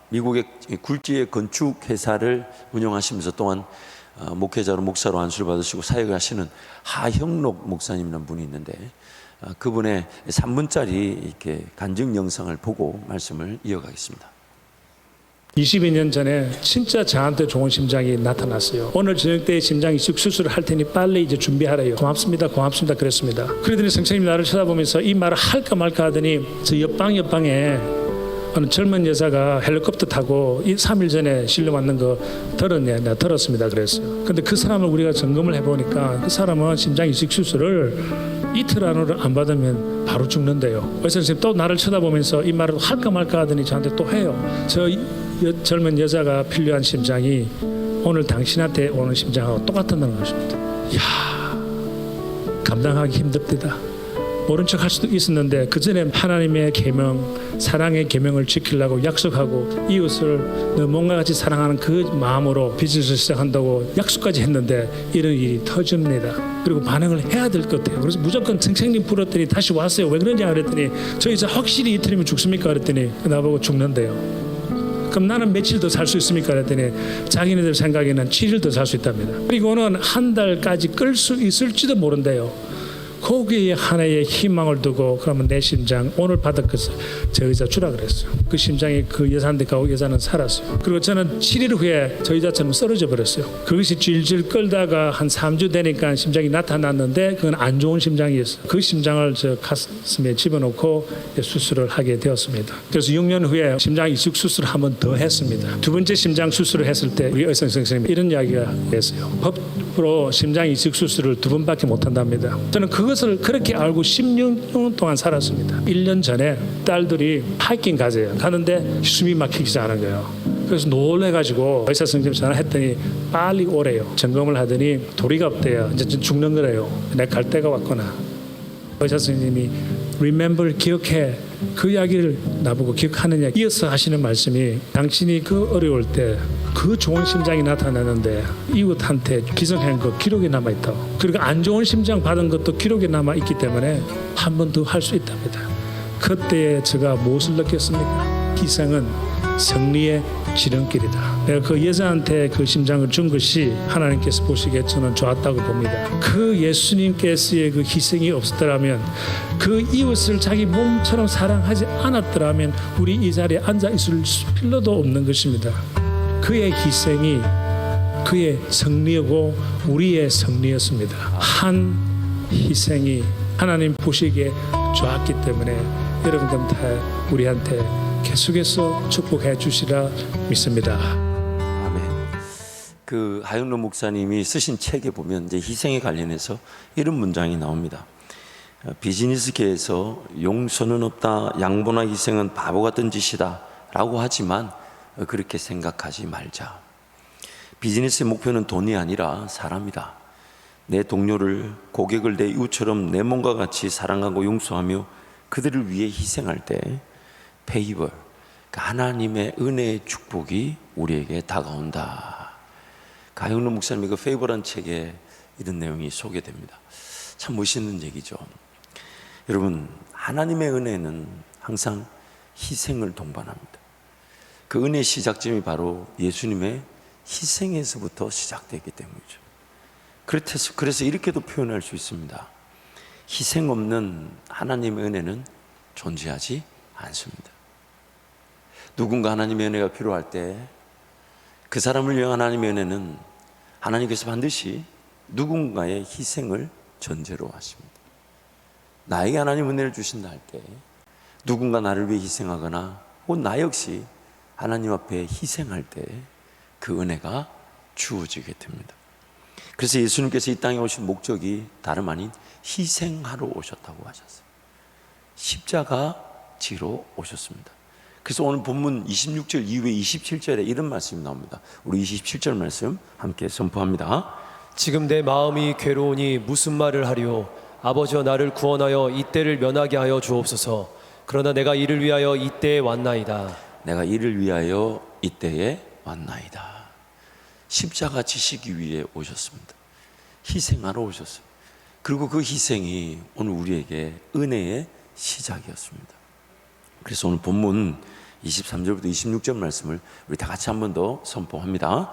미국의 굴지의 건축 회사를 운영하시면서 또한 목회자로 목사로 안수를 받으시고 사역을 하시는 하형록 목사님이라는 분이 있는데 그분의 3분짜리 이렇게 간증 영상을 보고 말씀을 이어가겠습니다. 22년 전에 진짜 저한테 좋은 심장이 나타났어요. 오늘 저녁 때 심장 이식 수술을 할 테니 빨리 이제 준비하래요. 고맙습니다 그랬습니다. 그러더니 선생님이 나를 쳐다보면서 이 말을 할까 말까 하더니 저 옆방에 어느 젊은 여자가 헬리콥터 타고 3일 전에 실려왔는 거 들었냐? 내가 들었습니다 그랬어요. 근데 그 사람을 우리가 점검을 해보니까 그 사람은 심장 이식 수술을 이틀 안으로 안 받으면 바로 죽는데요. 의사 선생님 또 나를 쳐다보면서 이 말을 할까 말까 하더니 저한테 또 해요. 저 젊은 여자가 필요한 심장이 오늘 당신한테 오는 심장하고 똑같다는 것입니다. 이야, 감당하기 힘듭니다. 모른 척 할 수도 있었는데 그 전에 하나님의 계명, 사랑의 계명을 지키려고 약속하고 이웃을 너 몸과 같이 사랑하는 그 마음으로 비즈니스를 시작한다고 약속까지 했는데 이런 일이 터집니다. 그리고 반응을 해야 될 것 같아요. 그래서 무조건 선생님 불렀더니 다시 왔어요. 왜 그런지 그랬더니 저 이제 확실히 이틀이면 죽습니까? 그랬더니 나보고 죽는데요. 그럼 나는 며칠 더 살 수 있습니까? 그랬더니 자기네들 생각에는 7일 더 살 수 있답니다. 그리고는 한 달까지 끌 수 있을지도 모른대요. 거기에 하나의 희망을 두고 그러면 내 심장 오늘 받을 것을 저 여자 주라 그랬어요. 그 심장이 그 여자한테 가고 여자는 살았어요. 그리고 저는 7일 후에 저 여자처럼 쓰러져 버렸어요. 그것이 질질 끌다가 한 3주 되니까 심장이 나타났는데 그건 안 좋은 심장이었어요. 그 심장을 저 가슴에 집어넣고 수술을 하게 되었습니다. 그래서 6년 후에 심장 이식 수술을 한 번 더 했습니다. 두 번째 심장 수술을 했을 때 우리 의사 선생님이 이런 이야기가 했어요. 법으로 심장 이식 수술을 2번밖에 못 한답니다. 저는 그것을 그렇게 알고 16년 동안 살았습니다. 1년 전에 딸들이 하이킹 가세요. 가는데 숨이 막히기 시작하는 거예요. 그래서 놀래가지고 의사 선생님 전화했더니 빨리 오래요. 점검을 하더니 도리가 없대요. 이제 죽는 거래요. 내가 갈 때가 왔구나. 의사 선생님이 remember, 기억해. 그 이야기를 나보고 기억하느냐. 이어서 하시는 말씀이 당신이 그 어려울 때 그 좋은 심장이 나타나는데 이웃한테 기증한 거 기록이 남아있다고. 그리고 안 좋은 심장 받은 것도 기록이 남아있기 때문에 한 번 더 할 수 있답니다. 그때 제가 무엇을 느꼈습니까? 희생은 승리의 지름길이다. 내가 그 여자한테 그 심장을 준 것이 하나님께서 보시기에 저는 좋았다고 봅니다. 그 예수님께서의 그 희생이 없었더라면, 그 이웃을 자기 몸처럼 사랑하지 않았더라면 우리 이 자리에 앉아 있을 필요도 없는 것입니다. 그의 희생이 그의 승리고 우리의 승리였습니다. 한 희생이 하나님 보시기에 좋았기 때문에 여러분들한테 우리한테 계속해서 축복해 주시라 믿습니다. 아멘. 그 하영록 목사님이 쓰신 책에 보면 이제 희생에 관련해서 이런 문장이 나옵니다. 비즈니스계에서 용서는 없다, 양보나 희생은 바보 같은 짓이다라고 하지만 그렇게 생각하지 말자. 비즈니스의 목표는 돈이 아니라 사람이다. 내 동료를, 고객을 내 이웃처럼 내 몸과 같이 사랑하고 용서하며 그들을 위해 희생할 때 페이버, 하나님의 은혜의 축복이 우리에게 다가온다. 하영록 목사님의 그 페이버라는 책에 이런 내용이 소개됩니다. 참 멋있는 얘기죠. 여러분, 하나님의 은혜는 항상 희생을 동반합니다. 그 은혜의 시작점이 바로 예수님의 희생에서부터 시작되기 때문이죠. 그래서 이렇게도 표현할 수 있습니다. 희생 없는 하나님의 은혜는 존재하지 않습니다. 누군가 하나님의 은혜가 필요할 때 그 사람을 위한 하나님의 은혜는 하나님께서 반드시 누군가의 희생을 전제로 하십니다. 나에게 하나님 은혜를 주신다 할 때 누군가 나를 위해 희생하거나 혹은 나 역시 하나님 앞에 희생할 때 그 은혜가 주어지게 됩니다. 그래서 예수님께서 이 땅에 오신 목적이 다름 아닌 희생하러 오셨다고 하셨어요. 십자가 지로 오셨습니다. 그래서 오늘 본문 26절 이후에 27절에 이런 말씀이 나옵니다. 우리 27절 말씀 함께 선포합니다. 지금 내 마음이 괴로우니 무슨 말을 하리요. 아버지여 나를 구원하여 이때를 면하게 하여 주옵소서. 그러나 내가 이를 위하여 이때에 왔나이다. 내가 이를 위하여 이때에 왔나이다. 십자가 지시기 위해 오셨습니다. 희생하러 오셨어요. 그리고 그 희생이 오늘 우리에게 은혜의 시작이었습니다. 그래서 오늘 본문 23절부터 26절 말씀을 우리 다 같이 한 번 더 선포합니다.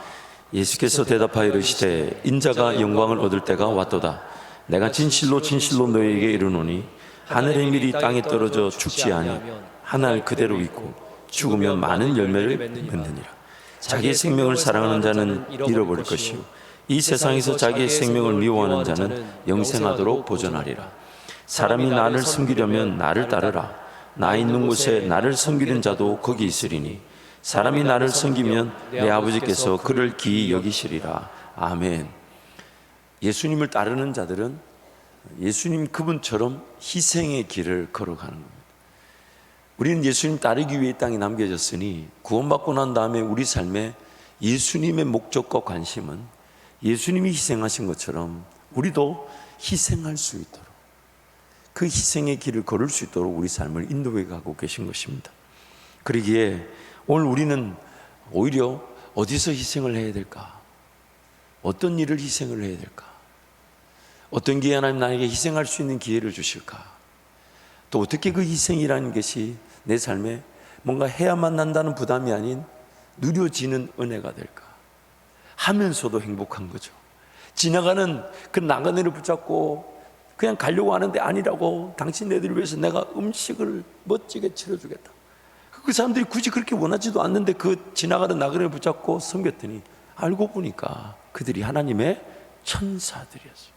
예수께서 대답하여 이르시되 인자가 영광을 얻을 때가 왔도다. 내가 진실로 진실로 너희에게 이르노니 하늘의 밀이 땅에 떨어져 죽지 아니하면 하늘 그대로 있고 죽으면 많은 열매를 맺느니라. 자기의 생명을 사랑하는 자는 잃어버릴 것이요 이 세상에서 자기의 생명을 미워하는 자는 영생하도록 보존하리라. 사람이 나를 섬기려면 나를 따르라. 나 있는 곳에 나를 섬기는 자도 거기 있으리니 사람이 나를 섬기면 내 아버지께서 그를 기이 여기시리라. 아멘. 예수님을 따르는 자들은 예수님 그분처럼 희생의 길을 걸어가는 겁니다. 우리는 예수님 따르기 위해 이 땅에 남겨졌으니 구원받고 난 다음에 우리 삶에 예수님의 목적과 관심은 예수님이 희생하신 것처럼 우리도 희생할 수 있도록 그 희생의 길을 걸을 수 있도록 우리 삶을 인도해 가고 계신 것입니다. 그러기에 오늘 우리는 오히려 어디서 희생을 해야 될까? 어떤 일을 희생을 해야 될까? 어떤 기회 하나님 나에게 희생할 수 있는 기회를 주실까? 또 어떻게 그 희생이라는 것이 내 삶에 뭔가 해야만 난다는 부담이 아닌 누려지는 은혜가 될까? 하면서도 행복한 거죠. 지나가는 그 나그네를 붙잡고 그냥 가려고 하는데 아니라고 당신네들을 위해서 내가 음식을 멋지게 차려주겠다. 그 사람들이 굳이 그렇게 원하지도 않는데 그 지나가는 나그네를 붙잡고 섬겼더니 알고 보니까 그들이 하나님의 천사들이었어요.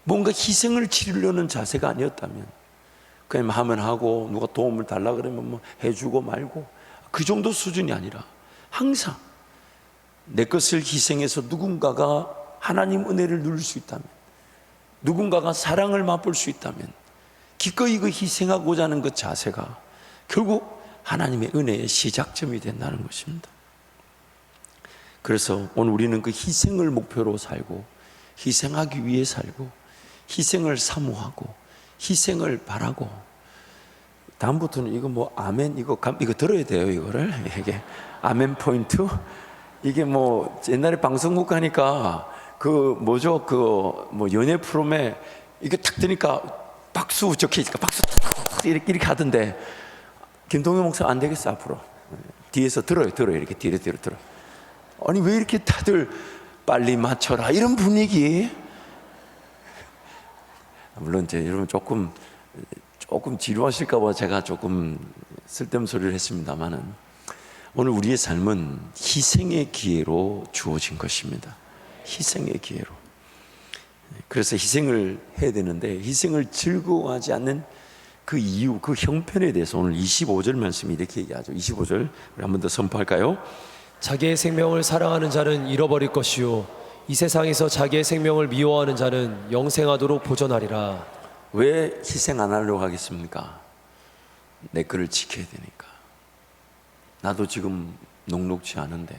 뭔가 희생을 치르려는 자세가 아니었다면 그냥 하면 하고 누가 도움을 달라 그러면 뭐 해주고 말고 그 정도 수준이 아니라 항상 내 것을 희생해서 누군가가 하나님 은혜를 누릴 수 있다면 누군가가 사랑을 맛볼 수 있다면 기꺼이 그 희생하고자 하는 그 자세가 결국 하나님의 은혜의 시작점이 된다는 것입니다. 그래서 오늘 우리는 그 희생을 목표로 살고 희생하기 위해 살고 희생을 사모하고 희생을 바라고 다음부터는 이거 뭐 아멘 이거 들어야 돼요. 이거를 이게 아멘 포인트 이게 뭐 옛날에 방송국 가니까 그 뭐죠 그 뭐 연예 프로그램에 이게 탁 뜨니까 박수 적혀있으니까 박수 이렇게 하던데 김동현 목사 안 되겠어 앞으로 뒤에서 들어요 이렇게 뒤로 들어. 아니 왜 이렇게 다들 빨리 맞춰라 이런 분위기. 물론 이제 여러분 조금 지루하실까봐 제가 조금 쓸데없는 소리를 했습니다만은 오늘 우리의 삶은 희생의 기회로 주어진 것입니다. 희생의 기회로. 그래서 희생을 해야 되는데 희생을 즐거워하지 않는 그 이유, 그 형편에 대해서 오늘 25절 말씀이 이렇게 얘기하죠. 25절 우리 한 번 더 선포할까요? 자기의 생명을 사랑하는 자는 잃어버릴 것이요 이 세상에서 자기의 생명을 미워하는 자는 영생하도록 보존하리라. 왜 희생 안 하려고 하겠습니까? 내 거를 지켜야 되니까. 나도 지금 녹록지 않은데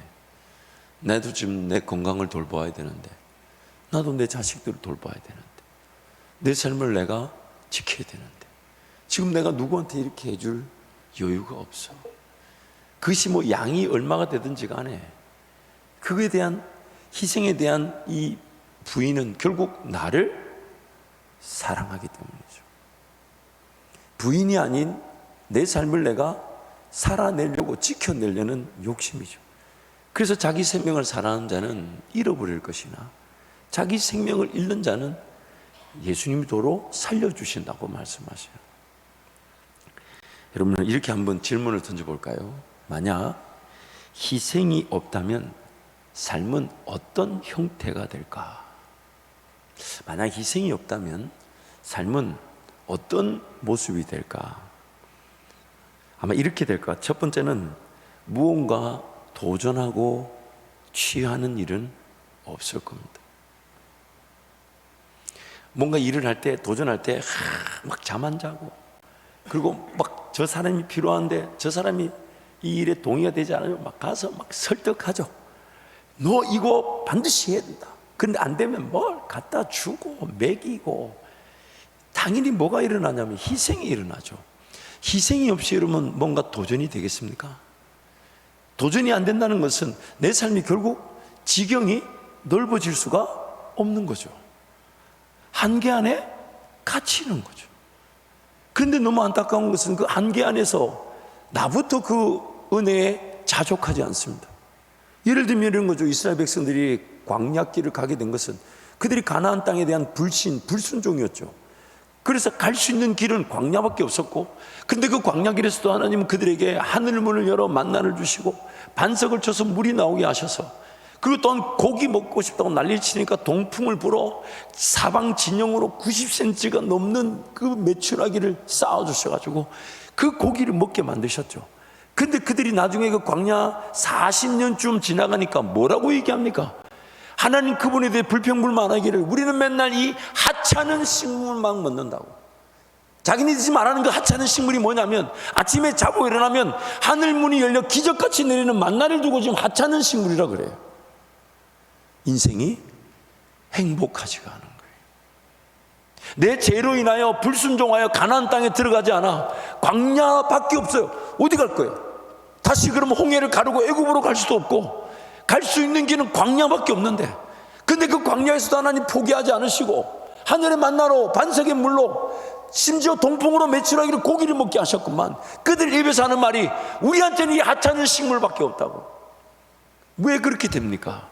나도 지금 내 건강을 돌봐야 되는데 나도 내 자식들을 돌봐야 되는데 내 삶을 내가 지켜야 되는데 지금 내가 누구한테 이렇게 해줄 여유가 없어. 그것이 뭐 양이 얼마가 되든지 간에 그거에 대한 희생에 대한 이 부인은 결국 나를 사랑하기 때문이죠. 부인이 아닌 내 삶을 내가 살아내려고 지켜내려는 욕심이죠. 그래서 자기 생명을 사랑하는 자는 잃어버릴 것이나 자기 생명을 잃는 자는 예수님이 도로 살려주신다고 말씀하셔요. 여러분 이렇게 한번 질문을 던져볼까요? 만약 희생이 없다면 삶은 어떤 형태가 될까? 만약 희생이 없다면 삶은 어떤 모습이 될까? 아마 이렇게 될 것 같아요. 첫 번째는 무언가 도전하고 취하는 일은 없을 겁니다. 뭔가 일을 할 때 도전할 때 막 잠 안 자고 그리고 막 저 사람이 필요한데 저 사람이 이 일에 동의가 되지 않으면 막 가서 막 설득하죠. 너 이거 반드시 해야 된다. 근데 안 되면 뭘 갖다 주고 먹이고 당연히 뭐가 일어나냐면 희생이 일어나죠. 희생이 없이 여러분 뭔가 도전이 되겠습니까? 도전이 안 된다는 것은 내 삶이 결국 지경이 넓어질 수가 없는 거죠. 한계 안에 갇히는 거죠. 그런데 너무 안타까운 것은 그 한계 안에서 나부터 그 은혜에 자족하지 않습니다. 예를 들면 이런 거죠. 이스라엘 백성들이 광야길을 가게 된 것은 그들이 가나안 땅에 대한 불순종이었죠. 그래서 갈 수 있는 길은 광야밖에 없었고, 근데 그 광야길에서도 하나님은 그들에게 하늘문을 열어 만나를 주시고 반석을 쳐서 물이 나오게 하셔서, 그리고 또한 고기 먹고 싶다고 난리를 치니까 동풍을 불어 사방 진영으로 90cm가 넘는 그 메추라기를 쌓아주셔가지고 그 고기를 먹게 만드셨죠. 근데 그들이 나중에 그 광야 40년쯤 지나가니까 뭐라고 얘기합니까? 하나님 그분에 대해 불평불만하기를 우리는 맨날 이 하찮은 식물만 먹는다고. 자기네들이 말하는 그 하찮은 식물이 뭐냐면 아침에 자고 일어나면 하늘문이 열려 기적같이 내리는 만나를 두고 지금 하찮은 식물이라 그래요. 인생이 행복하지가 않은 거예요. 내 죄로 인하여 불순종하여 가나안 땅에 들어가지 않아. 광야밖에 없어요. 어디 갈 거예요? 다시 그러면 홍해를 가르고 애굽으로 갈 수도 없고, 갈 수 있는 길은 광야밖에 없는데, 근데 그 광야에서도 하나님 포기하지 않으시고 하늘의 만나로 반석의 물로 심지어 동풍으로 메추라기를 고기를 먹게 하셨구만. 그들 입에서 하는 말이 우리한테는 이 하찮은 식물밖에 없다고. 왜 그렇게 됩니까?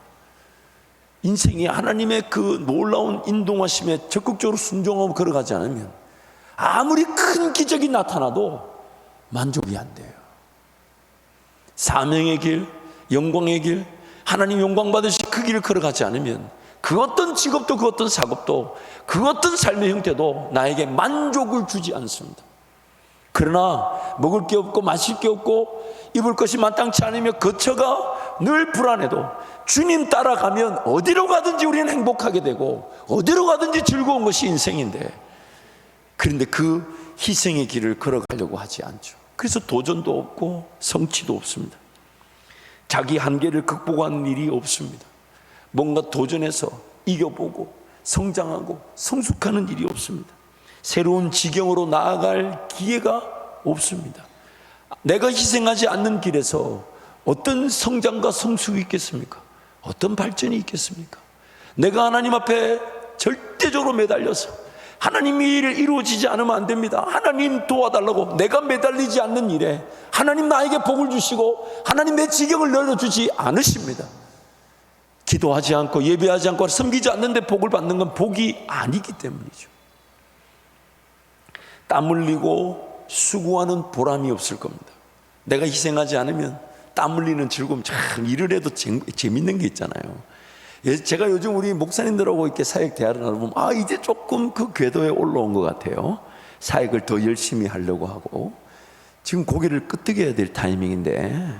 인생이 하나님의 그 놀라운 인도하심에 적극적으로 순종하고 걸어가지 않으면 아무리 큰 기적이 나타나도 만족이 안 돼요. 사명의 길, 영광의 길, 하나님 영광 받으실 그 길을 걸어가지 않으면 그 어떤 직업도 그 어떤 작업도 그 어떤 삶의 형태도 나에게 만족을 주지 않습니다. 그러나 먹을 게 없고 마실 게 없고 입을 것이 마땅치 않으며 거처가 늘 불안해도 주님 따라가면 어디로 가든지 우리는 행복하게 되고 어디로 가든지 즐거운 것이 인생인데, 그런데 그 희생의 길을 걸어가려고 하지 않죠. 그래서 도전도 없고 성취도 없습니다. 자기 한계를 극복하는 일이 없습니다. 뭔가 도전해서 이겨보고 성장하고 성숙하는 일이 없습니다. 새로운 지경으로 나아갈 기회가 없습니다. 내가 희생하지 않는 길에서 어떤 성장과 성숙이 있겠습니까? 어떤 발전이 있겠습니까? 내가 하나님 앞에 절대적으로 매달려서 하나님의 일을 이루어지지 않으면 안 됩니다. 하나님 도와달라고 내가 매달리지 않는 일에 하나님 나에게 복을 주시고 하나님 내 지경을 열어주지 않으십니다. 기도하지 않고 예배하지 않고 섬기지 않는데 복을 받는 건 복이 아니기 때문이죠. 땀 흘리고 수고하는 보람이 없을 겁니다. 내가 희생하지 않으면 땀 흘리는 즐거움, 참 일을 해도 재밌는 게 있잖아요. 제가 요즘 우리 목사님들하고 이렇게 사역 대화를 나눠보면 이제 조금 그 궤도에 올라온 것 같아요. 사역을 더 열심히 하려고 하고 지금 고개를 끄덕여야 될 타이밍인데,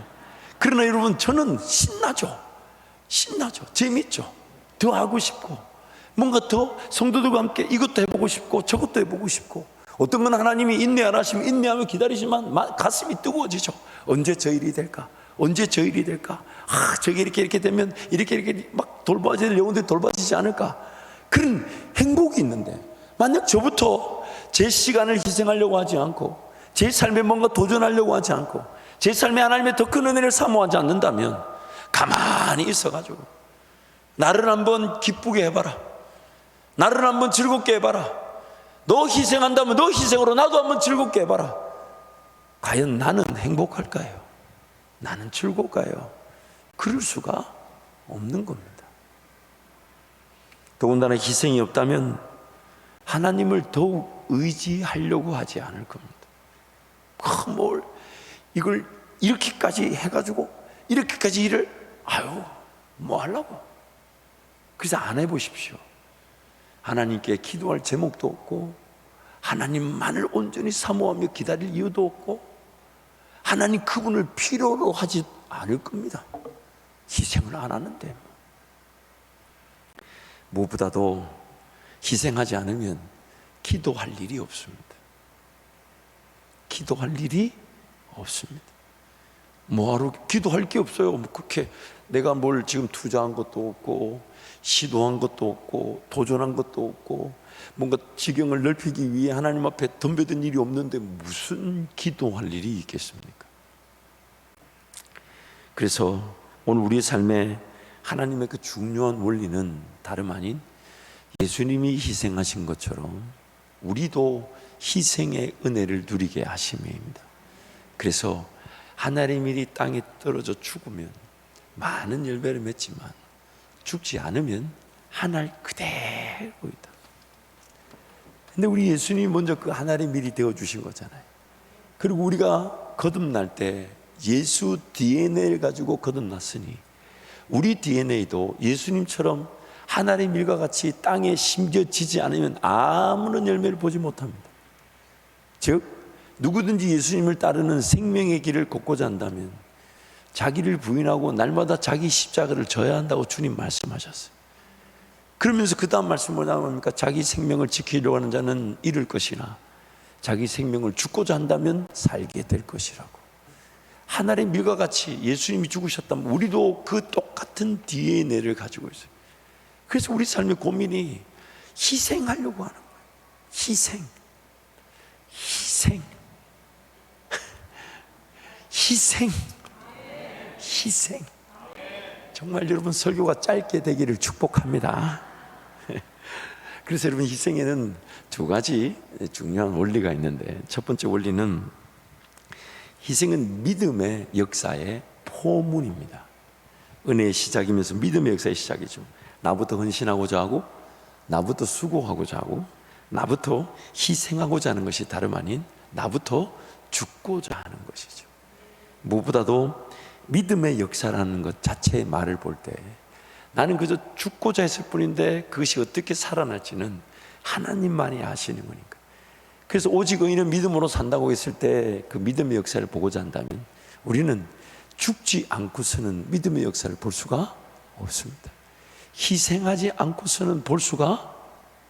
그러나 여러분 저는 신나죠. 재밌죠. 더 하고 싶고 뭔가 더 성도들과 함께 이것도 해보고 싶고 저것도 해보고 싶고, 어떤 건 하나님이 인내 안 하시면 인내하며 기다리지만 가슴이 뜨거워지죠. 언제 저 일이 될까? 언제 저 일이 될까? 저게 이렇게 되면 이렇게 막 돌봐져야 될 영혼들이 돌봐지지 않을까? 그런 행복이 있는데, 만약 저부터 제 시간을 희생하려고 하지 않고 제 삶에 뭔가 도전하려고 하지 않고 제 삶에 하나님의 더 큰 은혜를 사모하지 않는다면 가만히 있어가지고 나를 한번 기쁘게 해봐라, 나를 한번 즐겁게 해봐라, 너 희생한다면 너 희생으로 나도 한번 즐겁게 해봐라. 과연 나는 행복할까요? 나는 즐거울까요? 그럴 수가 없는 겁니다. 더군다나 희생이 없다면 하나님을 더욱 의지하려고 하지 않을 겁니다. 이걸 이렇게까지 해가지고 이렇게까지 일을 뭐 하려고? 그래서 안 해보십시오. 하나님께 기도할 제목도 없고 하나님만을 온전히 사모하며 기다릴 이유도 없고 하나님 그분을 필요로 하지 않을 겁니다. 희생을 안 하는데. 무엇보다도 희생하지 않으면 기도할 일이 없습니다. 기도할 일이 없습니다. 뭐하러 기도할 게 없어요. 그렇게 내가 뭘 지금 투자한 것도 없고 시도한 것도 없고 도전한 것도 없고 뭔가 지경을 넓히기 위해 하나님 앞에 덤벼든 일이 없는데 무슨 기도할 일이 있겠습니까? 그래서 오늘 우리의 삶에 하나님의 그 중요한 원리는 다름 아닌 예수님이 희생하신 것처럼 우리도 희생의 은혜를 누리게 하심입니다. 그래서 하나의 밀이 땅에 떨어져 죽으면 많은 열매를 맺지만 죽지 않으면 하늘 그대로 있다. 근데 우리 예수님이 먼저 그 하나의 밀이 되어주신 거잖아요. 그리고 우리가 거듭날 때 예수 DNA를 가지고 거듭났으니 우리 DNA도 예수님처럼 하나의 밀과 같이 땅에 심겨지지 않으면 아무런 열매를 보지 못합니다. 즉 누구든지 예수님을 따르는 생명의 길을 걷고자 한다면 자기를 부인하고 날마다 자기 십자가를 져야 한다고 주님 말씀하셨어요. 그러면서 그 다음 말씀 뭐냐면 자기 생명을 지키려고 하는 자는 잃을 것이나 자기 생명을 죽고자 한다면 살게 될 것이라고. 하나의 밀과 같이 예수님이 죽으셨다면 우리도 그 똑같은 DNA를 가지고 있어요. 그래서 우리 삶의 고민이 희생하려고 하는 거예요. 희생. 정말 여러분 설교가 짧게 되기를 축복합니다. 그래서 여러분 희생에는 두 가지 중요한 원리가 있는데, 첫 번째 원리는 희생은 믿음의 역사의 포문입니다. 은혜의 시작이면서 믿음의 역사의 시작이죠. 나부터 헌신하고자 하고, 나부터 수고하고자 하고, 나부터 희생하고자 하는 것이 다름 아닌 나부터 죽고자 하는 것이죠. 무엇보다도 믿음의 역사라는 것 자체의 말을 볼 때 나는 그저 죽고자 했을 뿐인데 그것이 어떻게 살아날지는 하나님만이 아시는 거니까. 그래서 오직 의인은 믿음으로 산다고 했을 때 그 믿음의 역사를 보고자 한다면 우리는 죽지 않고서는 믿음의 역사를 볼 수가 없습니다. 희생하지 않고서는 볼 수가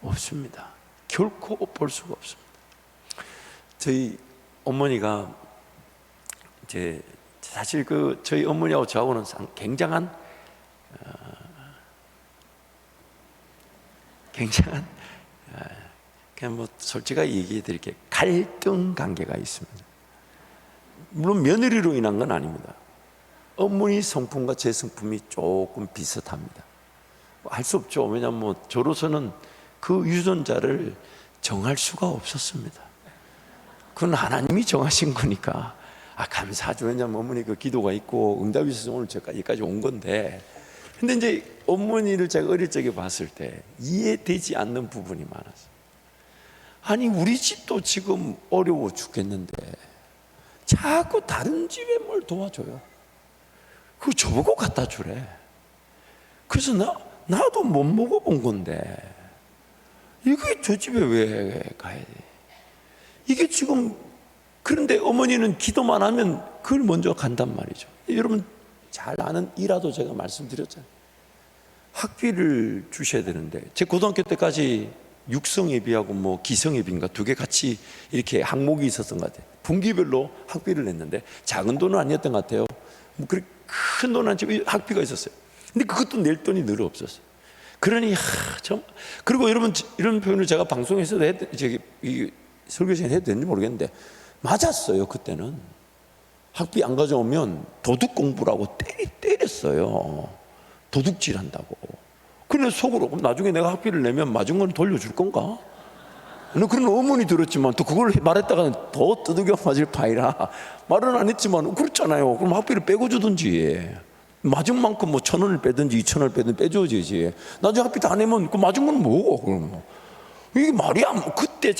없습니다. 결코 볼 수가 없습니다. 저희 어머니가 이제 사실 저희 어머니하고 저하고는 굉장한 그냥 뭐 솔직하게 얘기해 드릴게요. 갈등 관계가 있습니다. 물론 며느리로 인한 건 아닙니다. 어머니 성품과 제 성품이 조금 비슷합니다. 할 수 없죠. 왜냐하면 뭐 저로서는 그 유전자를 정할 수가 없었습니다. 그건 하나님이 정하신 거니까 감사하죠. 왜냐하면 어머니 그 기도가 있고 응답이 있어서 오늘 여기까지 온 건데, 근데 이제 어머니를 제가 어릴 적에 봤을 때 이해되지 않는 부분이 많았어요. 아니 우리 집도 지금 어려워 죽겠는데 자꾸 다른 집에 뭘 도와줘요. 그거 저보고 갖다 주래. 그래서 나도 못 먹어본 건데 이게 저 집에 왜 가야 돼? 이게 지금. 그런데 어머니는 기도만 하면 그걸 먼저 간단 말이죠. 여러분 잘 아는 이라도 제가 말씀드렸잖아요. 학비를 주셔야 되는데 제 고등학교 때까지 육성예비하고 뭐 기성예비인가 두 개 같이 이렇게 항목이 있었던 것 같아요. 분기별로 학비를 냈는데 작은 돈은 아니었던 것 같아요. 뭐 그렇게 큰 돈은 아니지만 학비가 있었어요. 근데 그것도 낼 돈이 늘 없었어요. 그러니 그리고 여러분 이런 표현을 제가 방송에서도 이 설교 시간에 해도 되는지 모르겠는데 맞았어요. 그때는 학비 안 가져오면 도둑 공부라고 때렸어요. 도둑질 한다고. 그래 속으로 그럼 나중에 내가 학비를 내면 맞은 건 돌려줄 건가? 그런 의문이 들었지만 또 그걸 말했다가는 더 두들겨 맞을 바이라 말은 안 했지만 그렇잖아요. 그럼 학비를 빼고 주든지 맞은 만큼 뭐 1,000원을 빼든지 2,000원을 빼든지 빼줘야지. 나중에 학비 다 내면 그 맞은 건 뭐고 그럼. 이게 말이야. 그때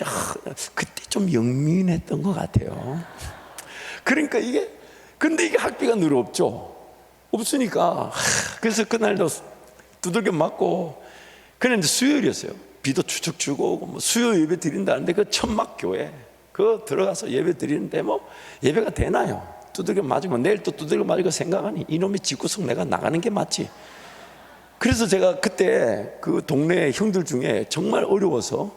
좀 영민했던 것 같아요. 그러니까 근데 이게 학비가 늘 없으니까 그래서 그날도 두들겨 맞고. 그런데 수요일이었어요. 비도 추측 주고 뭐 수요 예배 드린다는데 그 천막교회 들어가서 예배 드리는데 뭐 예배가 되나요? 두들겨 맞으면 내일 또 두들겨 맞을 생각하니 이놈의 집구석 내가 나가는 게 맞지. 그래서 제가 그때 그 동네 형들 중에 정말 어려워서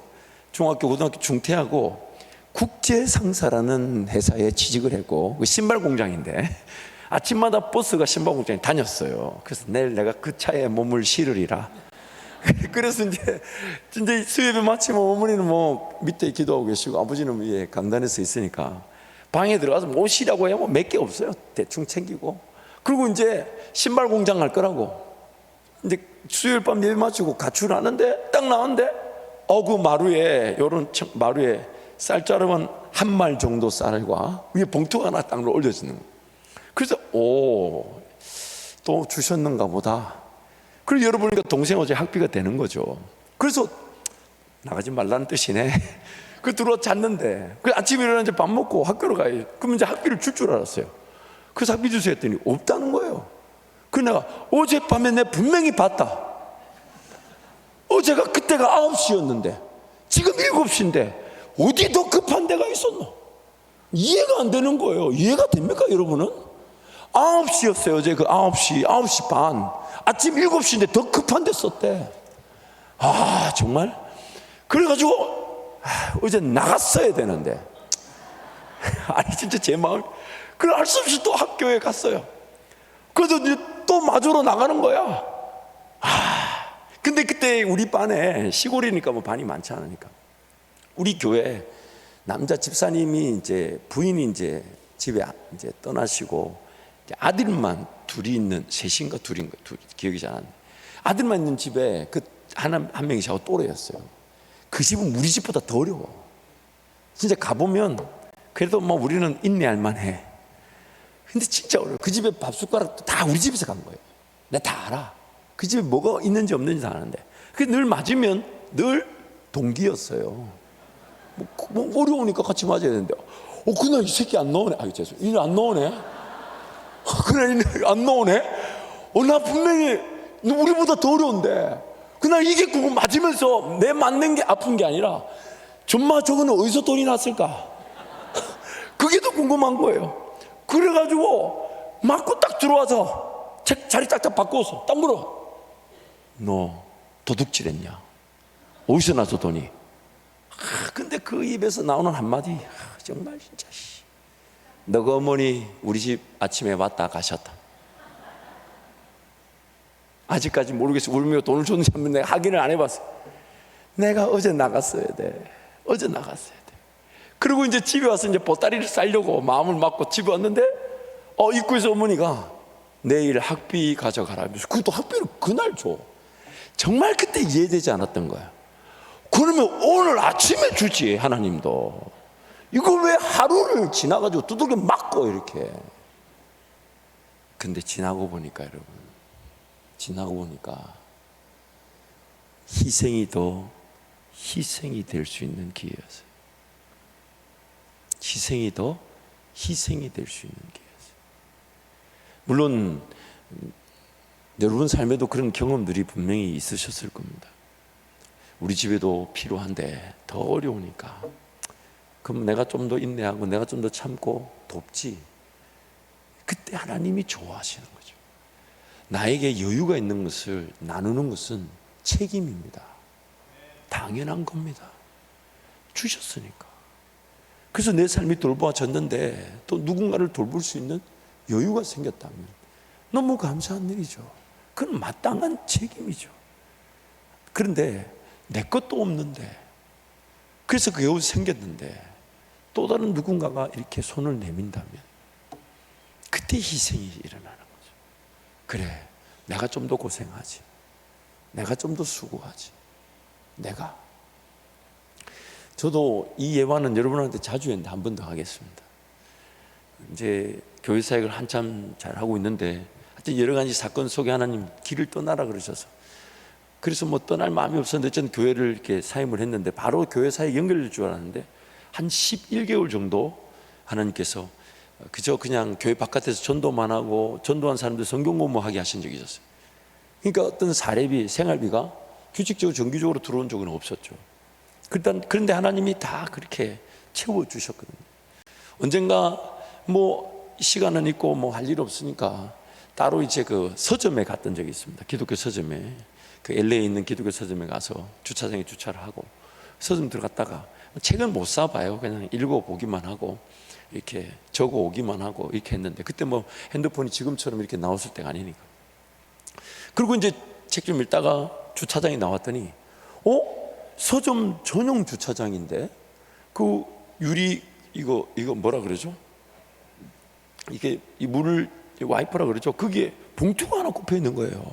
중학교 고등학교 중퇴하고 국제상사라는 회사에 취직을 했고 신발 공장인데 아침마다 버스가 신발 공장에 다녔어요. 그래서 내일 내가 그 차에 몸을 실으리라. 그래서 이제 수요예배 마치면 어머니는 뭐 밑에 기도하고 계시고 아버지는 위에 강단에서 있으니까 방에 들어가서 뭐 쉬라고 해야 뭐 몇 개 없어요. 대충 챙기고. 그리고 이제 신발 공장 갈 거라고. 이제 수요일 밤 예배 마치고 가출하는데 딱 나왔는데 그 마루에 쌀 자르면 한 말 정도 쌀과 위에 봉투가 하나 딱 올려지는 거예요. 그래서 또 주셨는가 보다. 그리고 열어보니까 동생 어제 학비가 되는 거죠. 그래서 나가지 말라는 뜻이네. 그 들어와 잤는데 그 아침에 일어나 이제 밥 먹고 학교로 가요. 그러면 이제 학비를 줄 줄 알았어요. 그래서 학비 주세요 했더니 없다는 거예요. 그 내가 어젯밤에 내 분명히 봤다. 어제가 그때가 9시였는데 지금 7시인데 어디 더 급한 데가 있었노? 이해가 안 되는 거예요. 이해가 됩니까 여러분은? 9시였어요 어제. 그 9시 반. 아침 7시인데 더 급한 데 썼대. 정말? 그래가지고 어제 나갔어야 되는데 아니 진짜 제 마음. 그래 알 수 없이 또 학교에 갔어요. 그래서 이제 또 마주로 나가는 거야. 근데 그때 우리 반에 시골이니까 뭐 반이 많지 않으니까 우리 교회 남자 집사님이 이제 부인이 이제 집에 이제 떠나시고 이제 아들만 둘이 있는 셋인가 둘인가 기억이 잘 안 나. 아들만 있는 집에 그 한 명이 저하고 또래였어요. 그 집은 우리 집보다 더 어려워. 진짜 가보면 그래도 뭐 우리는 인내할 만해. 근데 진짜 어려워. 그 집에 밥 숟가락도 다 우리 집에서 간 거예요. 내가 다 알아. 그 집에 뭐가 있는지 없는지 다 아는데 그게 늘 맞으면 늘 동기였어요. 뭐 어려우니까 같이 맞아야 되는데 그날 이 새끼 안 나오네. 죄송해요. 이날 안 나오네. 그날 안 나오네. 나 분명히 우리보다 더 어려운데 그날 이게 그거 맞으면서 내 맞는 게 아픈 게 아니라 정말 저거는 어디서 돈이 났을까? 그게 더 궁금한 거예요. 그래가지고 맞고 딱 들어와서 자리 딱딱 바꿔서 딱 물어. 너 도둑질했냐? 어디서 나서 돈이? 근데 그 입에서 나오는 한마디 정말 진짜 너가 어머니 우리 집 아침에 왔다 가셨다. 아직까지 모르겠어. 울며 돈을 줬는지 한번 내가 확인을 안 해봤어. 내가 어제 나갔어야 돼. 어제 나갔어야 돼. 그리고 이제 집에 와서 이제 보따리를 싸려고 마음을 먹고 집에 왔는데 입구에서 어머니가 내일 학비 가져가라. 그것도 학비를 그날 줘. 정말 그때 이해되지 않았던 거야. 그러면 오늘 아침에 주지 하나님도. 이거 왜 하루를 지나가지고 두들겨 맞고 이렇게. 근데 지나고 보니까 여러분, 지나고 보니까 희생이 더 희생이 될 수 있는 기회였어요. 희생이 더 희생이 될 수 있는 기회였어요. 물론 여러분 삶에도 그런 경험들이 분명히 있으셨을 겁니다. 우리 집에도 필요한데 더 어려우니까 그럼 내가 좀 더 인내하고 내가 좀 더 참고 돕지. 그때 하나님이 좋아하시는 거죠. 나에게 여유가 있는 것을 나누는 것은 책임입니다. 당연한 겁니다. 주셨으니까. 그래서 내 삶이 돌보아졌는데 또 누군가를 돌볼 수 있는 여유가 생겼다면 너무 감사한 일이죠. 그건 마땅한 책임이죠. 그런데 내 것도 없는데 그래서 그 여유 생겼는데 또 다른 누군가가 이렇게 손을 내민다면 그때 희생이 일어나는 거죠. 그래, 내가 좀 더 고생하지. 내가 좀 더 수고하지. 저도 이 예화는 여러분한테 자주 했는데 한 번 더 하겠습니다. 이제 교회 사역을 한참 잘 하고 있는데 하여튼 여러 가지 사건 속에 하나님 길을 떠나라 그러셔서 그래서 뭐 떠날 마음이 없었는데 저는 교회를 이렇게 사임을 했는데 바로 교회 사역 연결될 줄 알았는데 한 11개월 정도 하나님께서 그냥 교회 바깥에서 전도만 하고 전도한 사람들 성경 공부하게 하신 적이 있었어요. 그러니까 어떤 사례비, 생활비가 규칙적으로 정기적으로 들어온 적은 없었죠. 그런데 하나님이 다 그렇게 채워주셨거든요. 언젠가 뭐 시간은 있고 뭐 할 일 없으니까 따로 이제 그 서점에 갔던 적이 있습니다. 기독교 서점에. 그 LA에 있는 기독교 서점에 가서 주차장에 주차를 하고 서점 들어갔다가 책은 못 사봐요. 그냥 읽어보기만 하고 이렇게 적어오기만 하고 이렇게 했는데 그때 뭐 핸드폰이 지금처럼 이렇게 나왔을 때가 아니니까. 그리고 이제 책 좀 읽다가 주차장에 나왔더니 서점 전용 주차장인데 그 유리 이거 뭐라 그러죠? 이게 이 물을 와이퍼라 그러죠? 그게 봉투가 하나 꼽혀 있는 거예요.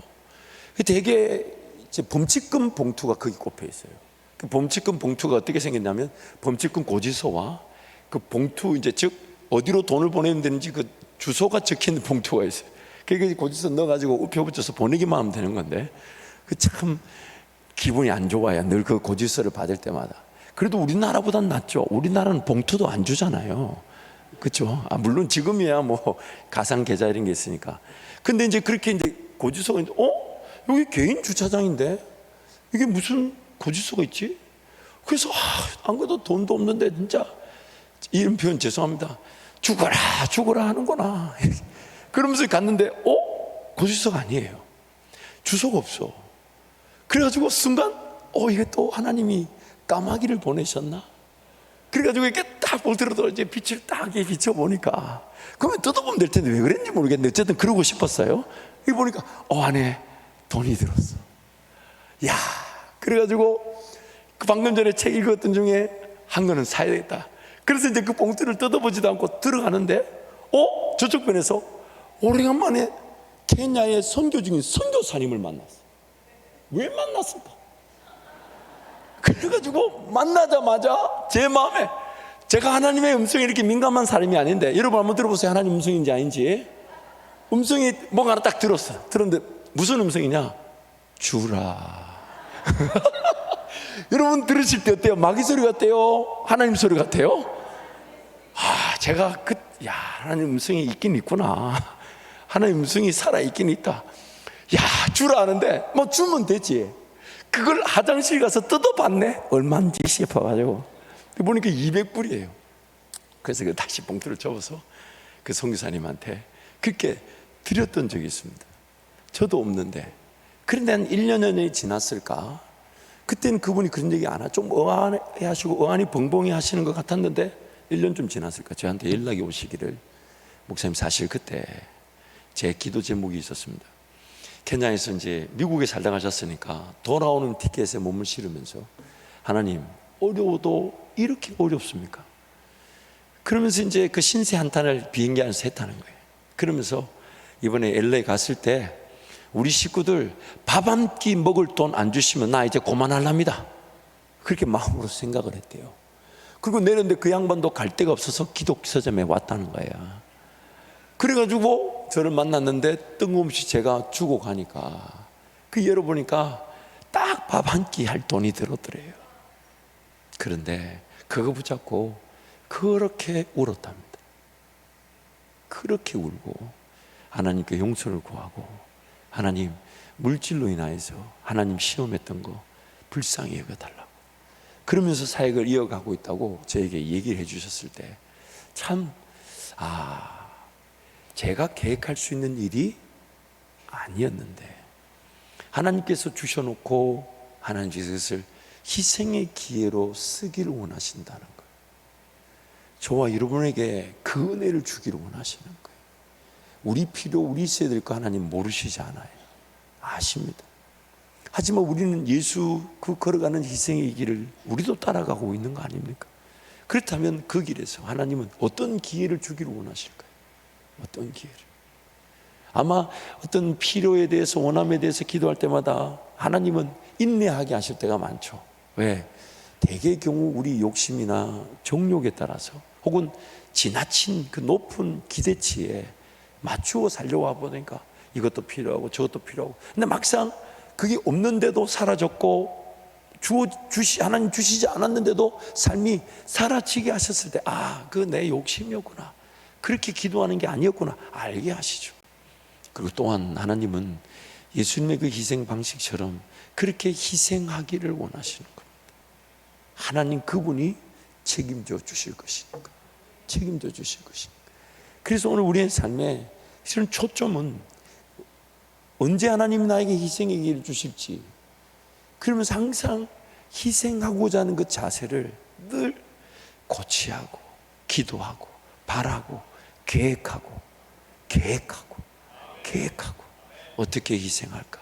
되게 이제 범칙금 봉투가 거기 꼽혀 있어요. 그 범칙금 봉투가 어떻게 생겼냐면 범칙금 고지서와 그 봉투 이제 즉 어디로 돈을 보내면 되는지 그 주소가 적혀 있는 봉투가 있어요. 그게 고지서 넣어가지고 우표 붙여서 보내기만 하면 되는 건데 그 참 기분이 안 좋아요. 늘 그 고지서를 받을 때마다. 그래도 우리나라보단 낫죠. 우리나라는 봉투도 안 주잖아요. 그렇죠? 물론 지금이야 뭐 가상 계좌 이런 게 있으니까. 근데 이제 그렇게 이제 고지서가 있는데, 여기 개인 주차장인데 이게 무슨 고지서가 있지? 그래서 안 그래도 돈도 없는데 진짜 이런 표현 죄송합니다. 죽어라 하는구나. 그러면서 갔는데 고지서가 아니에요. 주소가 없어. 그래가지고 순간 이게 또 하나님이 까마귀를 보내셨나? 그래가지고 이렇게 딱 볼트로 이제 빛을 딱 비춰보니까 그러면 뜯어보면 될 텐데 왜 그랬는지 모르겠는데 어쨌든 그러고 싶었어요. 여기 보니까 안에 돈이 들었어. 야, 그래가지고 그 방금 전에 책 읽었던 중에 한 거는 사야 되겠다. 그래서 이제 그 봉투를 뜯어보지도 않고 들어가는데 저쪽 편에서 오래간만에 케냐의 선교 중인 선교사님을 만났어. 왜 만났을까? 그래가지고 만나자마자 제 마음에, 제가 하나님의 음성에 이렇게 민감한 사람이 아닌데, 여러분 한번 들어보세요. 하나님 음성인지 아닌지. 음성이 뭔가 하나 딱 들었어. 들었는데 무슨 음성이냐? 주라. 여러분 들으실 때 어때요? 마귀 소리 같아요? 하나님 소리 같아요? 제가 하나님 음성이 있긴 있구나. 하나님 음성이 살아있긴 있다. 주라 하는데 뭐 주면 되지. 그걸 화장실 가서 뜯어봤네. 얼마인지 싶어가지고 보니까 200불이에요. 그래서 다시 봉투를 접어서 그 선교사님한테 그렇게 드렸던 적이 있습니다. 저도 없는데. 그런데 한 1년 전에 지났을까? 그때는 그분이 그런 얘기 안 하고 좀 의아해하시고 의안이 벙벙이 하시는 것 같았는데 1년 좀 지났을까? 저한테 연락이 오시기를, 목사님 사실 그때 제 기도 제목이 있었습니다. 케냐에서 이제 미국에 살다 가셨으니까 돌아오는 티켓에 몸을 실으면서 하나님, 어려워도 이렇게 어렵습니까? 그러면서 이제 그 신세 한탄을 비행기 안에서 했다는 거예요. 그러면서 이번에 LA 갔을 때 우리 식구들 밥 한 끼 먹을 돈 안 주시면 나 이제 그만할랍니다. 그렇게 마음으로 생각을 했대요. 그리고 내렸는데 그 양반도 갈 데가 없어서 기독서점에 왔다는 거예요. 그래가지고 저를 만났는데 뜬금없이 제가 주고 가니까 그 열어보니까 딱 밥 한 끼 할 돈이 들었더래요. 그런데 그거 붙잡고 그렇게 울었답니다. 그렇게 울고 하나님께 용서를 구하고, 하나님 물질로 인하여서 하나님 시험했던 거 불쌍히 여겨달라고, 그러면서 사역을 이어가고 있다고 저에게 얘기를 해주셨을 때 참 제가 계획할 수 있는 일이 아니었는데 하나님께서 주셔놓고 하나님께서 그것을 희생의 기회로 쓰기를 원하신다는 거예요. 저와 여러분에게 그 은혜를 주기를 원하시는 거예요. 우리 필요, 우리 있어야 될 거 하나님 모르시지 않아요. 아십니다. 하지만 우리는 예수 그 걸어가는 희생의 길을 우리도 따라가고 있는 거 아닙니까? 그렇다면 그 길에서 하나님은 어떤 기회를 주기를 원하실까요? 어떤 기회를? 아마 어떤 필요에 대해서, 원함에 대해서 기도할 때마다 하나님은 인내하게 하실 때가 많죠. 왜? 대개의 경우 우리 욕심이나 정욕에 따라서 혹은 지나친 그 높은 기대치에 맞추어 살려와 보니까 이것도 필요하고 저것도 필요하고, 근데 막상 그게 없는데도 사라졌고 하나님 주시지 않았는데도 삶이 사라지게 하셨을 때 그거 내 욕심이었구나, 그렇게 기도하는 게 아니었구나 알게 하시죠. 그리고 또한 하나님은 예수님의 그 희생 방식처럼 그렇게 희생하기를 원하시는 겁니다. 하나님 그분이 책임져 주실 것이니까, 책임져 주실 것이니까. 그래서 오늘 우리의 삶에 실은 초점은 언제 하나님이 나에게 희생의 기회를 주실지, 그러면서 항상 희생하고자 하는 그 자세를 늘 고치하고 기도하고 바라고 계획하고 어떻게 희생할까.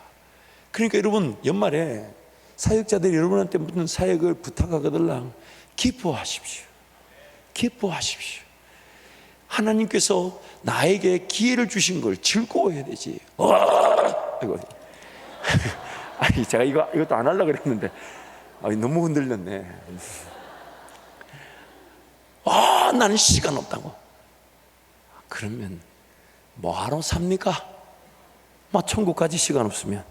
그러니까 여러분 연말에 사역자들이 여러분한테 무슨 사역을 부탁하거들랑 기뻐하십시오. 하나님께서 나에게 기회를 주신 걸 즐거워해야 되지. 아이고. 아니 제가 이것도 안 하려고 그랬는데 너무 흔들렸네. 나는 시간 없다고. 그러면 뭐하러 삽니까? 막 천국까지 시간 없으면.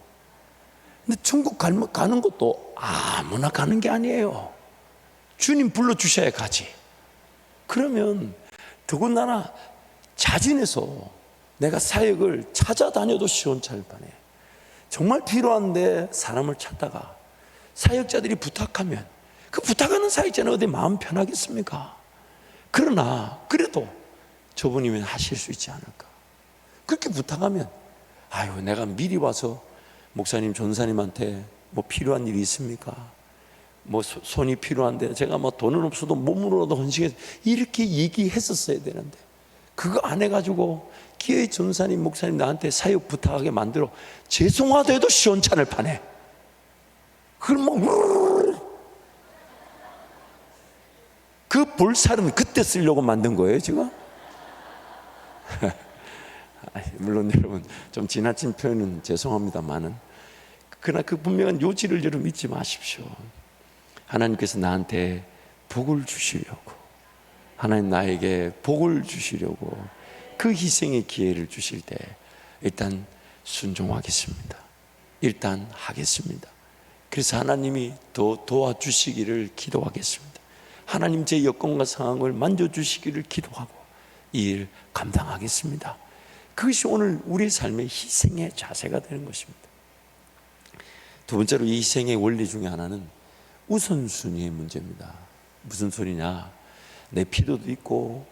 근데 천국 가는 것도 아무나 가는 게 아니에요. 주님 불러주셔야 가지. 그러면 더군다나 자진해서 내가 사역을 찾아다녀도 시원찮을 판에 정말 필요한데 사람을 찾다가 사역자들이 부탁하면 그 부탁하는 사역자는 어디 마음 편하겠습니까? 그러나 그래도 저분이면 하실 수 있지 않을까. 그렇게 부탁하면 내가 미리 와서 목사님 전사님한테 뭐 필요한 일이 있습니까? 뭐 손이 필요한데 제가 뭐 돈은 없어도 몸으로라도 헌신해서 이렇게 얘기했었어야 되는데 그거 안 해가지고 기회 전사님 목사님 나한테 사역 부탁하게 만들어 죄송하더라도 시원찮을 판에 그럼 그 볼살은 그때 쓰려고 만든 거예요 지금? 물론 여러분 좀 지나친 표현은 죄송합니다만은 그러나 그 분명한 요지를 여러분 잊지 마십시오. 하나님께서 나한테 복을 주시려고, 하나님 나에게 복을 주시려고 그 희생의 기회를 주실 때 일단 순종하겠습니다. 일단 하겠습니다. 그래서 하나님이 더 도와주시기를 기도하겠습니다. 하나님 제 여건과 상황을 만져주시기를 기도하고 이 일 감당하겠습니다. 그것이 오늘 우리 삶의 희생의 자세가 되는 것입니다. 두 번째로 이 희생의 원리 중에 하나는 우선순위의 문제입니다. 무슨 소리냐? 내 필요도 있고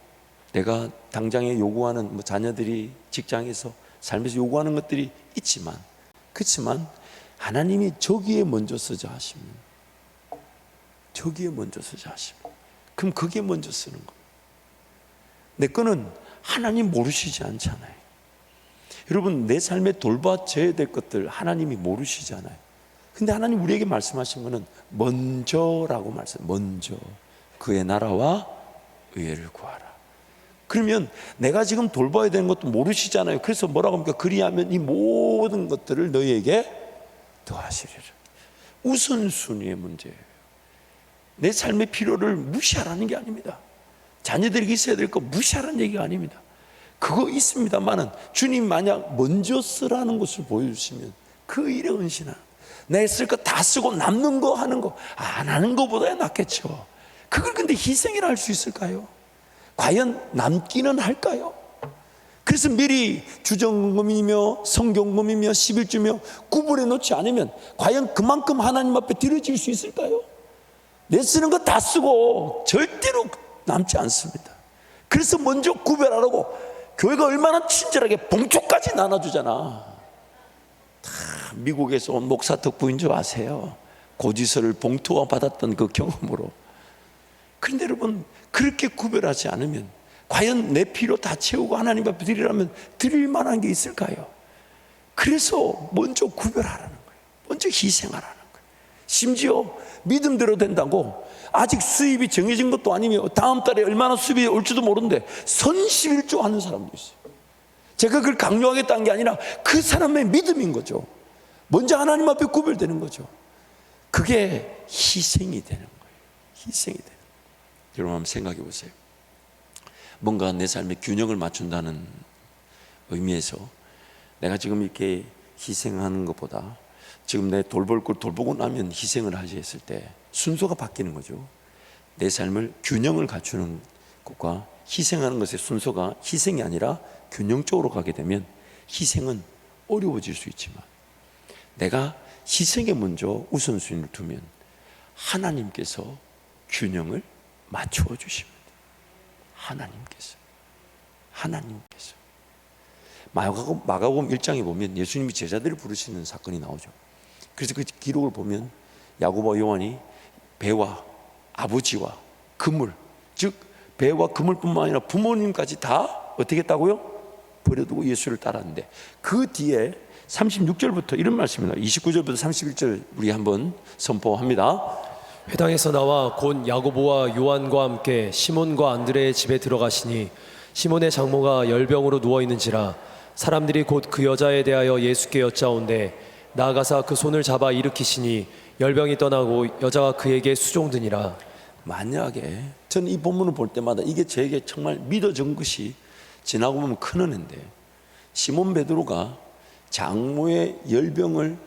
내가 당장에 요구하는 자녀들이 직장에서 삶에서 요구하는 것들이 있지만 그렇지만 하나님이 저기에 먼저 서자 하시면 저기에 먼저 서자 하시면 그럼 거기에 먼저 쓰는 겁니다. 내 거는 하나님 모르시지 않잖아요. 여러분 내 삶에 돌봐줘야 될 것들 하나님이 모르시잖아요. 근데 하나님 우리에게 말씀하신 거는 먼저라고 먼저 그의 나라와 의를 구하라. 그러면 내가 지금 돌봐야 되는 것도 모르시잖아요. 그래서 뭐라고 합니까? 그리하면 이 모든 것들을 너희에게 더하시리라. 우선순위의 문제예요. 내 삶의 필요를 무시하라는 게 아닙니다. 자녀들에게 있어야 될 거 무시하라는 얘기가 아닙니다. 그거 있습니다만은 주님 만약 먼저 쓰라는 것을 보여주시면 그 일에 헌신하는, 내 쓸 거 다 쓰고 남는 거 하는 거 안 하는 것보다 낫겠죠. 그걸 근데 희생이라 할 수 있을까요? 과연 남기는 할까요? 그래서 미리 주정금이며 성경금이며 11주며 구분해 놓지 않으면 과연 그만큼 하나님 앞에 드려질 수 있을까요? 내 쓰는 거 다 쓰고 절대로 남지 않습니다. 그래서 먼저 구별하라고 교회가 얼마나 친절하게 봉투까지 나눠주잖아. 다 미국에서 온 목사 덕분인 줄 아세요. 고지서를 봉투와 받았던 그 경험으로. 그런데 여러분 그렇게 구별하지 않으면 과연 내 필요 다 채우고 하나님 앞에 드리라면 드릴 만한 게 있을까요? 그래서 먼저 구별하라는 거예요. 먼저 희생하라는 거예요. 심지어 믿음대로 된다고 아직 수입이 정해진 것도 아니며 다음 달에 얼마나 수입이 올지도 모르는데 선실조 하는 사람도 있어요. 제가 그걸 강요하겠다는 게 아니라 그 사람의 믿음인 거죠. 먼저 하나님 앞에 구별되는 거죠. 그게 희생이 되는 거예요. 희생이 되는 거예요. 여러분 한번 생각해 보세요. 뭔가 내 삶에 균형을 맞춘다는 의미에서 내가 지금 이렇게 희생하는 것보다 지금 내 돌볼 걸 돌보고 나면 희생을 하지 했을 때 순서가 바뀌는 거죠. 내 삶을 균형을 갖추는 것과 희생하는 것의 순서가 희생이 아니라 균형 쪽으로 가게 되면 희생은 어려워질 수 있지만 내가 희생에 먼저 우선순위를 두면 하나님께서 균형을 맞추어 주십니다. 하나님께서 마가복음 1장에 보면 예수님이 제자들을 부르시는 사건이 나오죠. 그래서 그 기록을 보면 야고보와 요한이 배와 아버지와 그물, 즉 배와 그물뿐만 아니라 부모님까지 다 어떻게 했다고요? 버려두고 예수를 따랐는데 그 뒤에 36절부터 이런 말씀입니다. 29절부터 31절 우리 한번 선포합니다. 회당에서 나와 곧 야고보와 요한과 함께 시몬과 안드레의 집에 들어가시니 시몬의 장모가 열병으로 누워 있는지라 사람들이 곧 그 여자에 대하여 예수께 여짜온대 나아가사 그 손을 잡아 일으키시니 열병이 떠나고 여자가 그에게 수종드니라. 만약에 저는 이 본문을 볼 때마다 이게 저에게 정말 믿어진 것이 지나고 보면 큰 은혜인데, 시몬 베드로가 장모의 열병을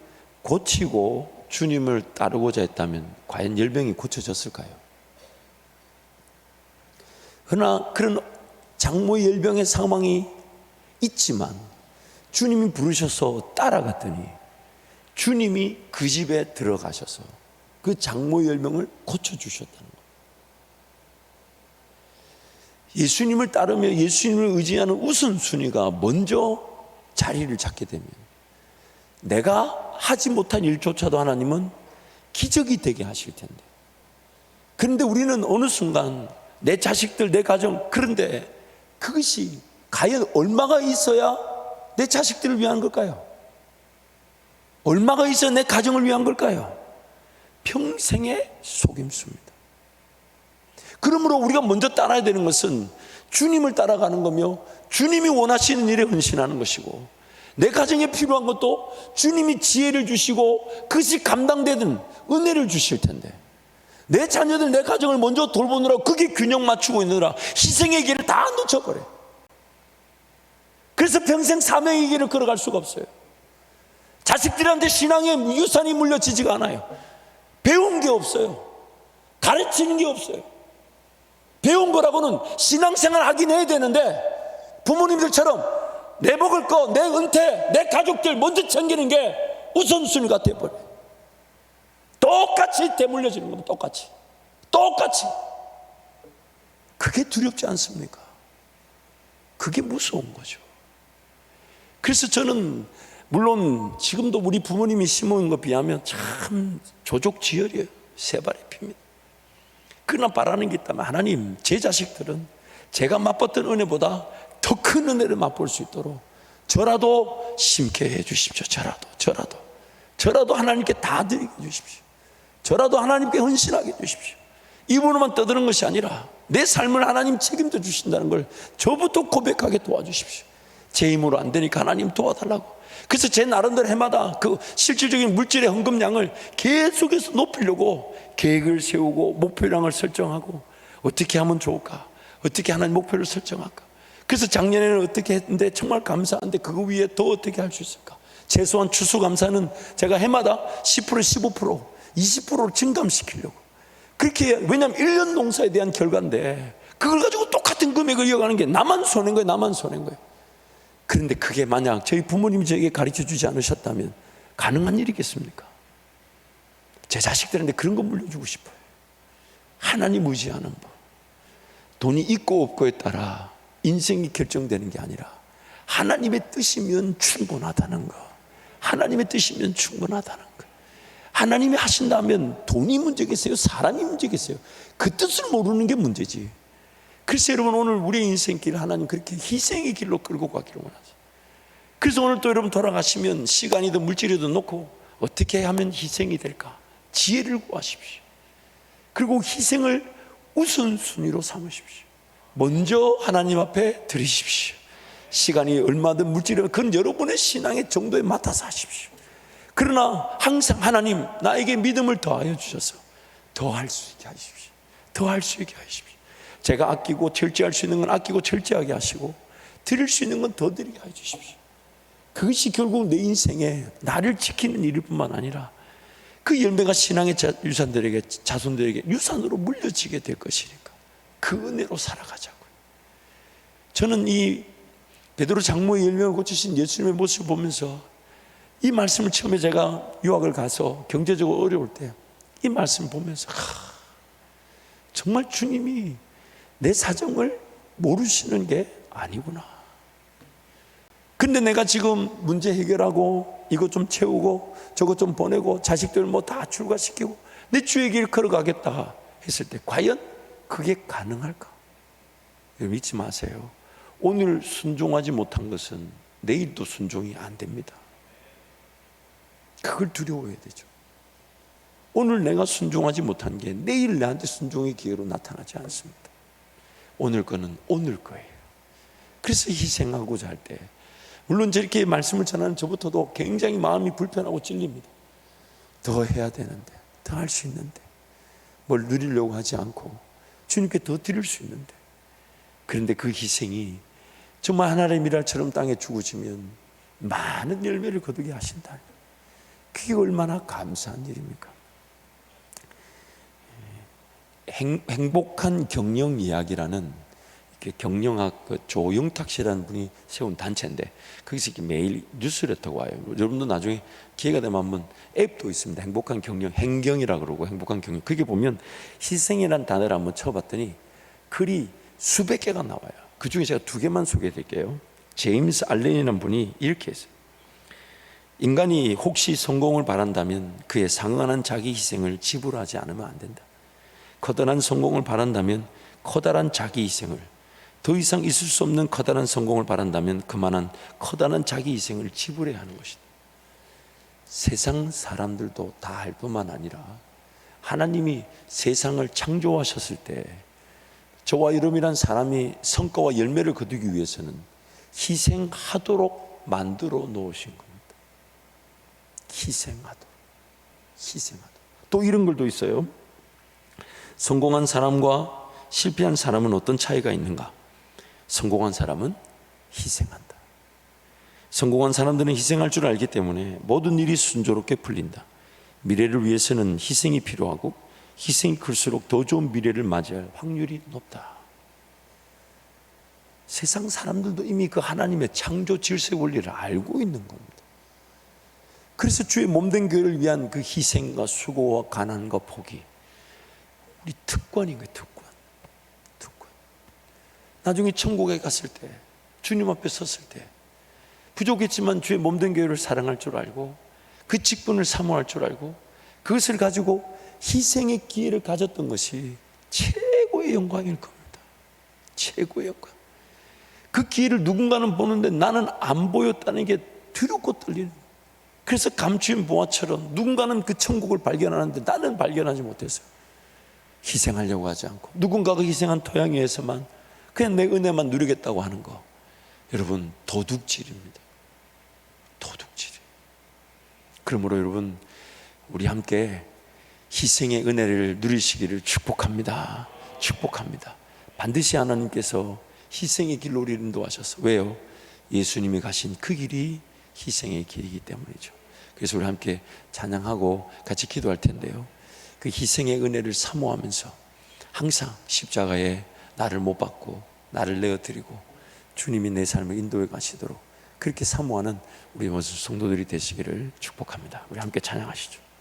고치고 주님을 따르고자 했다면 과연 열병이 고쳐졌을까요? 그러나 그런 장모의 열병의 상황이 있지만 주님이 부르셔서 따라갔더니 주님이 그 집에 들어가셔서 그 장모의 열병을 고쳐주셨다는 거예요. 예수님을 따르며 예수님을 의지하는 우선순위가 먼저 자리를 잡게 되면 내가 하지 못한 일조차도 하나님은 기적이 되게 하실 텐데, 그런데 우리는 어느 순간 내 자식들, 내 가정, 그런데 그것이 과연 얼마가 있어야 내 자식들을 위한 걸까요? 얼마가 있어야 내 가정을 위한 걸까요? 평생의 속임수입니다. 그러므로 우리가 먼저 따라야 되는 것은 주님을 따라가는 거며 주님이 원하시는 일에 헌신하는 것이고, 내 가정에 필요한 것도 주님이 지혜를 주시고 그것이 감당되는 은혜를 주실 텐데, 내 자녀들, 내 가정을 먼저 돌보느라 그게 균형 맞추고 있느라 희생의 길을 다 놓쳐버려요. 그래서 평생 사명의 길을 걸어갈 수가 없어요. 자식들한테 신앙의 유산이 물려지지가 않아요. 배운 게 없어요. 가르치는 게 없어요. 배운 거라고는 신앙생활 하긴 해야 되는데 부모님들처럼 내 먹을 거, 내 은퇴, 내 가족들 먼저 챙기는 게 우선순위가 돼버려요. 똑같이 되물려지는 겁니다. 똑같이. 그게 두렵지 않습니까? 그게 무서운 거죠. 그래서 저는 물론 지금도 우리 부모님이 심어온 것 비하면 참 조족지혈이에요. 세 발의 피입니다. 그러나 바라는 게 있다면, 하나님, 제 자식들은 제가 맛봤던 은혜보다 더 큰 은혜를 맛볼 수 있도록 저라도 심게 해 주십시오. 저라도 하나님께 다 드리게 해 주십시오. 저라도 하나님께 헌신하게 해 주십시오. 입으로만 떠드는 것이 아니라 내 삶을 하나님 책임져 주신다는 걸 저부터 고백하게 도와주십시오. 제 힘으로 안 되니까 하나님 도와달라고. 그래서 제 나름대로 해마다 그 실질적인 물질의 헌금량을 계속해서 높이려고 계획을 세우고 목표량을 설정하고, 어떻게 하면 좋을까, 어떻게 하나님 목표를 설정할까. 그래서 작년에는 어떻게 했는데 정말 감사한데 그거 위에 더 어떻게 할 수 있을까. 최소한 추수감사는 제가 해마다 10%, 15%, 20%를 증감시키려고. 그렇게, 왜냐하면 1년 농사에 대한 결과인데 그걸 가지고 똑같은 금액을 이어가는 게 나만 손해인 거예요. 그런데 그게 만약 저희 부모님이 저에게 가르쳐 주지 않으셨다면 가능한 일이겠습니까? 제 자식들한테 그런 거 물려주고 싶어요. 하나님 의지하는 법. 돈이 있고 없고에 따라 인생이 결정되는 게 아니라 하나님의 뜻이면 충분하다는 거. 하나님의 뜻이면 충분하다는 거. 하나님이 하신다면 돈이 문제겠어요? 사람이 문제겠어요? 그 뜻을 모르는 게 문제지. 그래서 여러분, 오늘 우리의 인생길 하나님 그렇게 희생의 길로 끌고 가기를 원하죠. 그래서 오늘 또 여러분 돌아가시면 시간이든 물질이든 놓고 어떻게 하면 희생이 될까? 지혜를 구하십시오. 그리고 희생을 우선순위로 삼으십시오. 먼저 하나님 앞에 드리십시오. 시간이 얼마든 물질이든 그건 여러분의 신앙의 정도에 맡아서 하십시오. 그러나 항상 하나님, 나에게 믿음을 더하여 주셔서 더 할 수 있게 하십시오. 더 할 수 있게 하십시오. 제가 아끼고 절제할 수 있는 건 아끼고 절제하게 하시고, 드릴 수 있는 건 더 드리게 해 주십시오. 그것이 결국 내 인생에 나를 지키는 일일 뿐만 아니라 그 열매가 신앙의 유산들에게, 자손들에게 유산으로 물려지게 될 것이니까 그 은혜로 살아가자고요. 저는 이 베드로 장모의 열명을 고치신 예수님의 모습을 보면서 이 말씀을 처음에 제가 유학을 가서 경제적으로 어려울 때 이 말씀을 보면서 정말 주님이 내 사정을 모르시는 게 아니구나. 근데 내가 지금 문제 해결하고 이것 좀 채우고 저것 좀 보내고 자식들 뭐 다 출가시키고 내 주의 길 걸어가겠다 했을 때 과연 그게 가능할까? 믿지 마세요. 오늘 순종하지 못한 것은 내일도 순종이 안 됩니다. 그걸 두려워해야 되죠. 오늘 내가 순종하지 못한 게 내일 나한테 순종의 기회로 나타나지 않습니다. 오늘 거는 오늘 거예요. 그래서 희생하고자 할 때, 물론 저렇게 말씀을 전하는 저부터도 굉장히 마음이 불편하고 찔립니다. 더 해야 되는데, 더 할 수 있는데 뭘 누리려고 하지 않고 주님께 더 드릴 수 있는데, 그런데 그 희생이 정말 하나님의 미랄처럼 땅에 죽어지면 많은 열매를 거두게 하신다. 그게 얼마나 감사한 일입니까? 행복한 경영 이야기라는 경영학 조영탁 씨라는 분이 세운 단체인데, 거기서 이렇게 매일 뉴스레터가 와요. 여러분도 나중에 기회가 되면 한번 앱도 있습니다. 행복한 경영, 행경이라고 그러고 행복한 경영. 그게 보면 희생이라는 단어를 한번 쳐봤더니 글이 수백 개가 나와요. 그 중에 제가 2개만 소개해드릴게요. 제임스 알렌이라는 분이 이렇게 했어요. 인간이 혹시 성공을 바란다면 그의 상응하는 자기 희생을 지불하지 않으면 안 된다. 커다란 성공을 바란다면 커다란 자기 희생을, 더 이상 있을 수 없는 커다란 성공을 바란다면 그만한 커다란 자기 희생을 지불해야 하는 것이다. 세상 사람들도 다 할 뿐만 아니라 하나님이 세상을 창조하셨을 때 저와 여러분이란 사람이 성과와 열매를 거두기 위해서는 희생하도록 만들어 놓으신 겁니다. 희생하도록. 또 이런 글도 있어요. 성공한 사람과 실패한 사람은 어떤 차이가 있는가? 성공한 사람은 희생한다. 성공한 사람들은 희생할 줄 알기 때문에 모든 일이 순조롭게 풀린다. 미래를 위해서는 희생이 필요하고 희생이 클수록 더 좋은 미래를 맞이할 확률이 높다. 세상 사람들도 이미 그 하나님의 창조 질서의 원리를 알고 있는 겁니다. 그래서 주의 몸된 교회를 위한 그 희생과 수고와 가난과 포기, 우리 특권인 거예요. 특권. 나중에 천국에 갔을 때, 주님 앞에 섰을 때 부족했지만 주의 몸된 교회를 사랑할 줄 알고 그 직분을 사모할 줄 알고 그것을 가지고 희생의 기회를 가졌던 것이 최고의 영광일 겁니다. 최고의 영광. 그 기회를 누군가는 보는데 나는 안 보였다는 게 두렵고 떨리는 거예요. 그래서 감추인 보화처럼 누군가는 그 천국을 발견하는데 나는 발견하지 못했어요. 희생하려고 하지 않고 누군가가 희생한 토양 위에서만 그냥 내 은혜만 누리겠다고 하는 거, 여러분 도둑질입니다. 도둑질이에요. 그러므로 여러분 우리 함께 희생의 은혜를 누리시기를 축복합니다. 축복합니다. 반드시 하나님께서 희생의 길로 우리를 인도하셔서, 왜요? 예수님이 가신 그 길이 희생의 길이기 때문이죠. 그래서 우리 함께 찬양하고 같이 기도할 텐데요, 그 희생의 은혜를 사모하면서 항상 십자가에 나를 못 받고 나를 내어드리고 주님이 내 삶을 인도해 가시도록 그렇게 사모하는 우리 모든 성도들이 되시기를 축복합니다. 우리 함께 찬양하시죠.